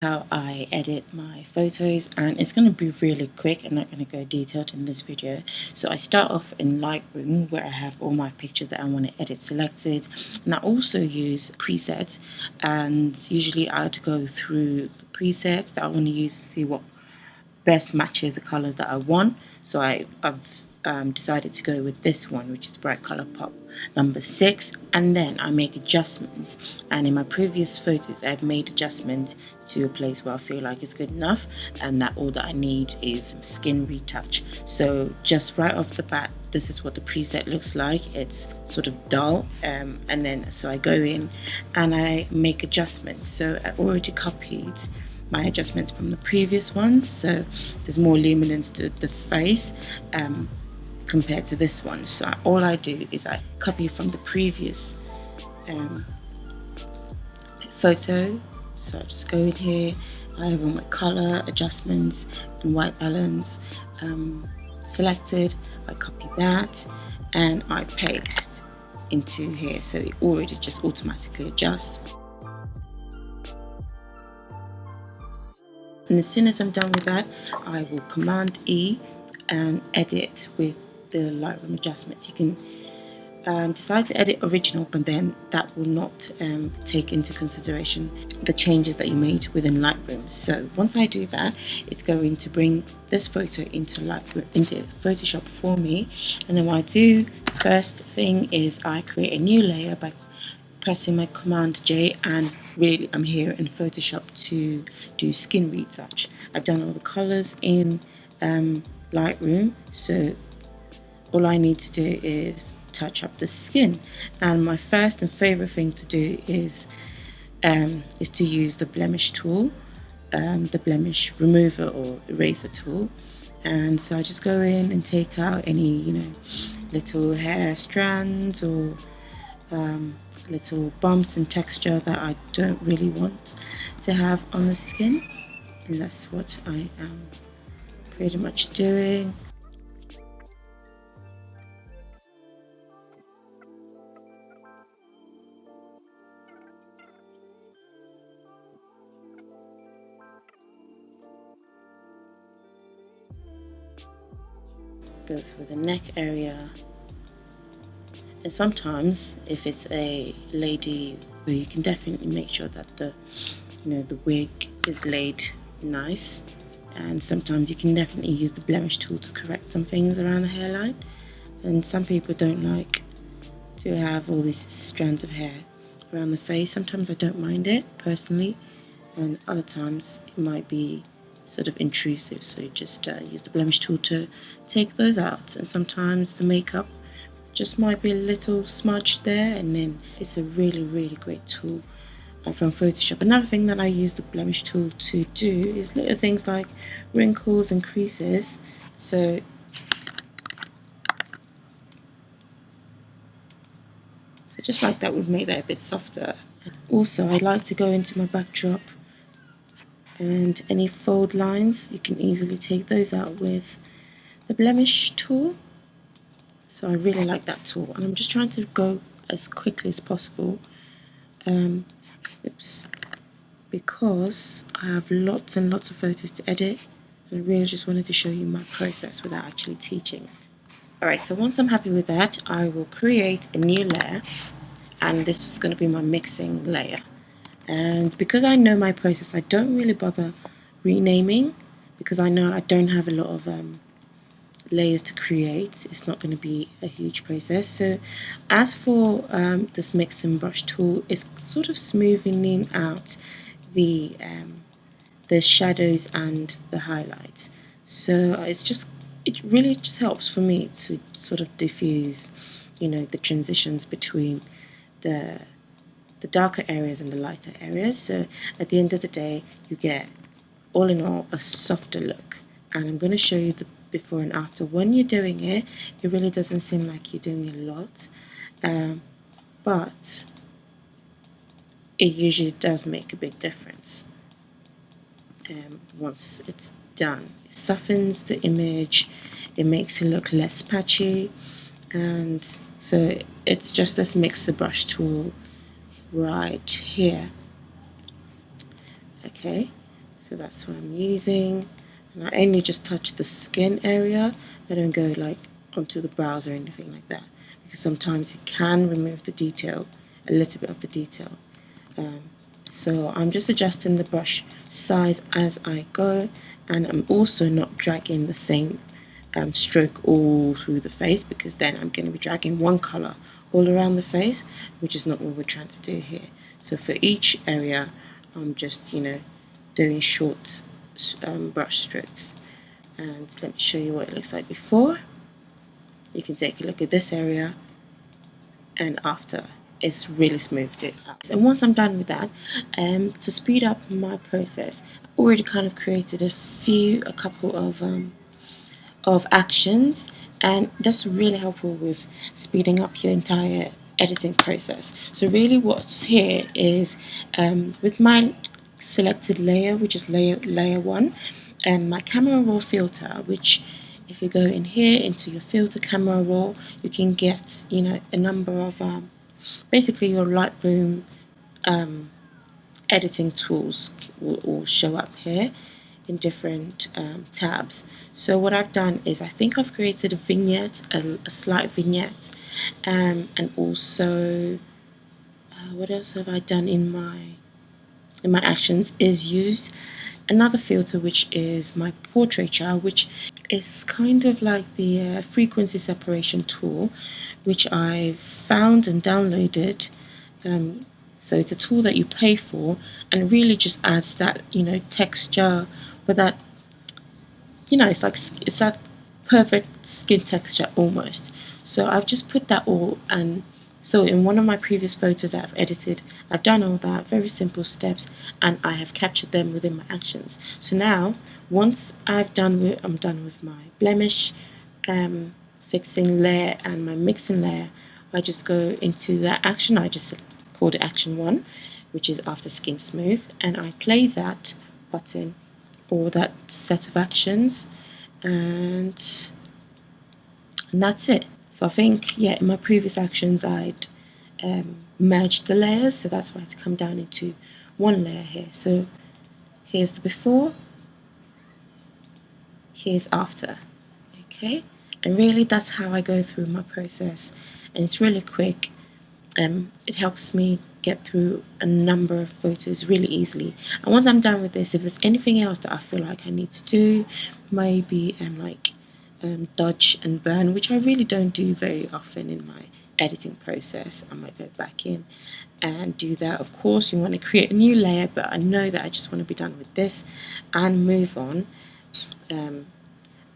how I edit my photos, and it's going to be really quick. I'm not going to go detailed in this video. So I start off in Lightroom, where I have all my pictures that I want to edit selected, and I also use presets, and usually I'd go through the presets that I want to use to see what best matches the colors that I want. So I've decided to go with this one, which is Bright Color Pop number 6, and then I make adjustments. And in my previous photos I've made adjustments to a place where I feel like it's good enough, and that all that I need is skin retouch. So just right off the bat, this is what the preset looks like. It's sort of dull, and then so I go in and I make adjustments. So I already copied my adjustments from the previous ones, so there's more luminance to the face compared to this one. So all I do is I copy from the previous photo. So I just go in here, I have all my color adjustments and white balance selected. I copy that and I paste into here, so it already just automatically adjusts. And as soon as I'm done with that, I will Command E and edit with the Lightroom adjustments. You can decide to edit original, but then that will not take into consideration the changes that you made within Lightroom. So once I do that, it's going to bring this photo into Lightroom, into Photoshop for me. And then what I do first thing is I create a new layer by pressing my Command J, and really I'm here in Photoshop to do skin retouch. I've done all the colors in Lightroom, so all I need to do is touch up the skin. And my first and favorite thing to do is to use the Blemish tool, the Blemish Remover or Eraser tool. And so I just go in and take out any little hair strands or little bumps and texture that I don't really want to have on the skin, and that's what I am pretty much doing. Go through the neck area. And sometimes if it's a lady, you can definitely make sure that the wig is laid nice. And sometimes you can definitely use the blemish tool to correct some things around the hairline. And some people don't like to have all these strands of hair around the face. Sometimes I don't mind it personally, and other times it might be sort of intrusive, so you just use the blemish tool to take those out. And sometimes the makeup just might be a little smudge there, and then it's a really great tool from Photoshop. Another thing that I use the blemish tool to do is little things like wrinkles and creases. So just like that, we've made that a bit softer. Also, I like to go into my backdrop, and any fold lines, you can easily take those out with the blemish tool. So I really like that tool, and I'm just trying to go as quickly as possible because I have lots and lots of photos to edit, and I really just wanted to show you my process without actually teaching. Alright, so once I'm happy with that, I will create a new layer, and this is going to be my mixing layer. And because I know my process, I don't really bother renaming, because I know I don't have a lot of layers to create. It's not going to be a huge process. So as for this mix and brush tool, it's sort of smoothing out the shadows and the highlights. So it really just helps for me to sort of diffuse the transitions between the darker areas and the lighter areas. So at the end of the day, you get all in all a softer look. And I'm going to show you the before and after. When you're doing it, it really doesn't seem like you're doing a lot, but it usually does make a big difference once it's done. It softens the image, it makes it look less patchy, and so it's just this mixer brush tool right here. Okay, So that's what I'm using, and I only just touch the skin area. I don't go like onto the brows or anything like that, because sometimes it can remove the detail, a little bit of the detail. So I'm just adjusting the brush size as I go, and I'm also not dragging the same stroke all through the face, because then I'm going to be dragging one color all around the face, which is not what we're trying to do here. So for each area, I'm just, doing short brush strokes. And let me show you what it looks like before. You can take a look at this area, and after, it's really smoothed it out. And once I'm done with that, to speed up my process, I already kind of created a couple of actions, and that's really helpful with speeding up your entire editing process. So really what's here is, with my selected layer, which is layer 1, and my camera raw filter, which if you go in here into your filter camera raw, you can get a number of basically your Lightroom editing tools will show up here in different tabs. So what I've done is, I think I've created a vignette, a slight vignette, and also what else have I done in my actions is used another filter, which is my portraiture, which is kind of like the frequency separation tool, which I found and downloaded. So it's a tool that you pay for, and really just adds that texture, but that it's that perfect skin texture almost. So I've just put that all, and so in one of my previous photos that I've edited, I've done all that very simple steps, and I have captured them within my actions. So now, once I'm done with my blemish fixing layer and my mixing layer, I just go into that action. I just called it action 1, which is after skin smooth, and I play that button or that set of actions, and that's it. So I think, yeah, in my previous actions I'd merged the layers, so that's why it's come down into one layer here. So here's the before, here's after, okay? And really that's how I go through my process, and it's really quick. It helps me get through a number of photos really easily. And once I'm done with this, if there's anything else that I feel like I need to do, maybe dodge and burn, which I really don't do very often in my editing process, I might go back in and do that. Of course, you want to create a new layer, but I know that I just want to be done with this and move on.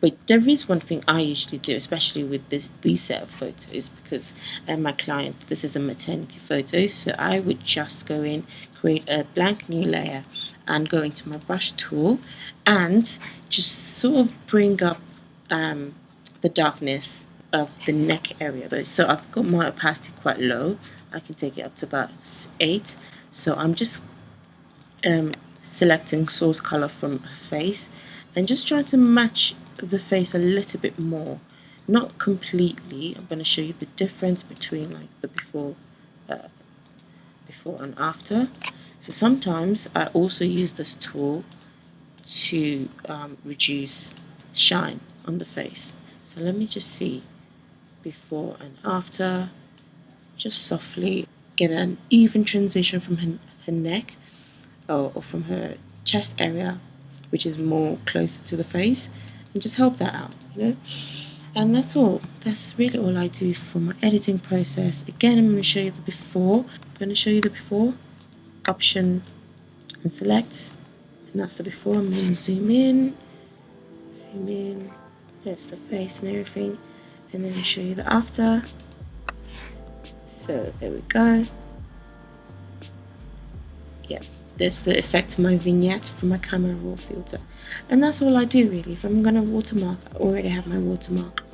But there is one thing I usually do, especially with these set of photos, because my client, this is a maternity photo, so I would just go in, create a blank new layer, and go into my brush tool and just sort of bring up the darkness of the neck area. So I've got my opacity quite low. I can take it up to about 8. So I'm just selecting source color from a face and just trying to match the face a little bit more, not completely. I'm going to show you the difference between like the before and after. So sometimes I also use this tool to reduce shine on the face. So let me just see before and after, just softly get an even transition from her neck or from her chest area, which is more closer to the face, and just help that out, and that's all. That's really all I do for my editing process. Again, I'm going to show you the before. Option and select, and that's the before. I'm going to zoom in, there's the face and everything, and then show you the after. So there we go. Yeah, there's the effect of my vignette from my camera raw filter, and that's all I do really. If I'm gonna watermark, I already have my watermark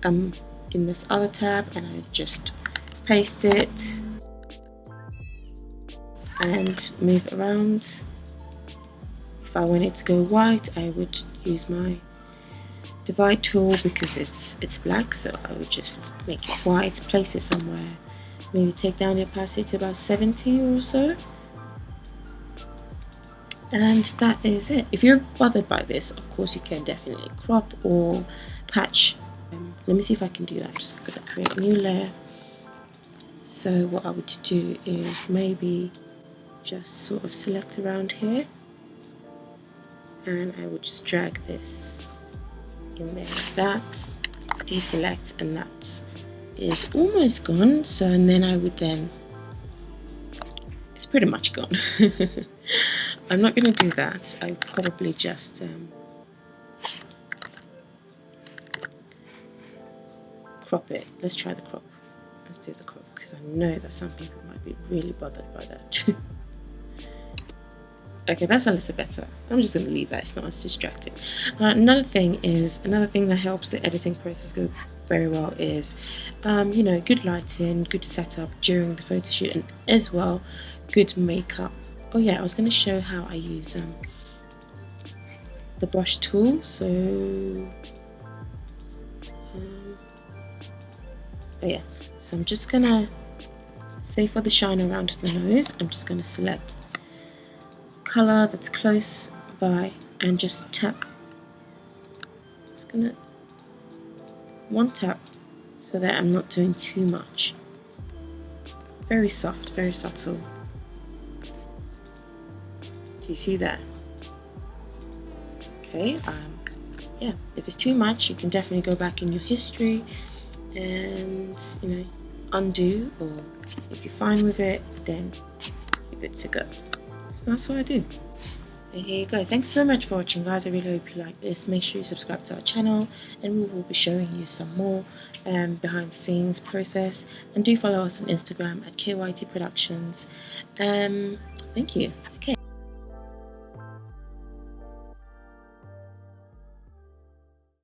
in this other tab, and I just paste it and move it around. If I want it to go white, I would use my divide tool because it's black, so I would just make it white, place it somewhere, maybe take down the opacity to about 70 or so, And that is it. If you're bothered by this, of course you can definitely crop or patch. Let me see if I can do that. I'm just going to create a new layer. So what I would do is maybe just sort of select around here, and I would just drag this in there like that, deselect, and that is almost gone. So, and then I would then, it's pretty much gone. I'm not going to do that. I would probably just crop it. Let's try the crop. Let's do the crop, because I know that some people might be really bothered by that. Okay, that's a little better. I'm just going to leave that. It's not as distracting. Another thing that helps the editing process go very well is, you know, good lighting, good setup during the photo shoot, and as well, good makeup. Oh yeah, I was going to show how I use the brush tool. So, oh yeah. So I'm just going to say for the shine around the nose, I'm just going to select color that's close by and just tap. Just gonna one tap so that I'm not doing too much. Very soft, very subtle. Do you see that? Okay, yeah, if it's too much, you can definitely go back in your history and, you know, undo, or if you're fine with it, then you're good to go. So that's what I do. And here you go. Thanks so much for watching, guys. I really hope you like this. Make sure you subscribe to our channel, and we will be showing you some more behind the scenes process. And do follow us on Instagram at KYT Productions. Thank you. Okay.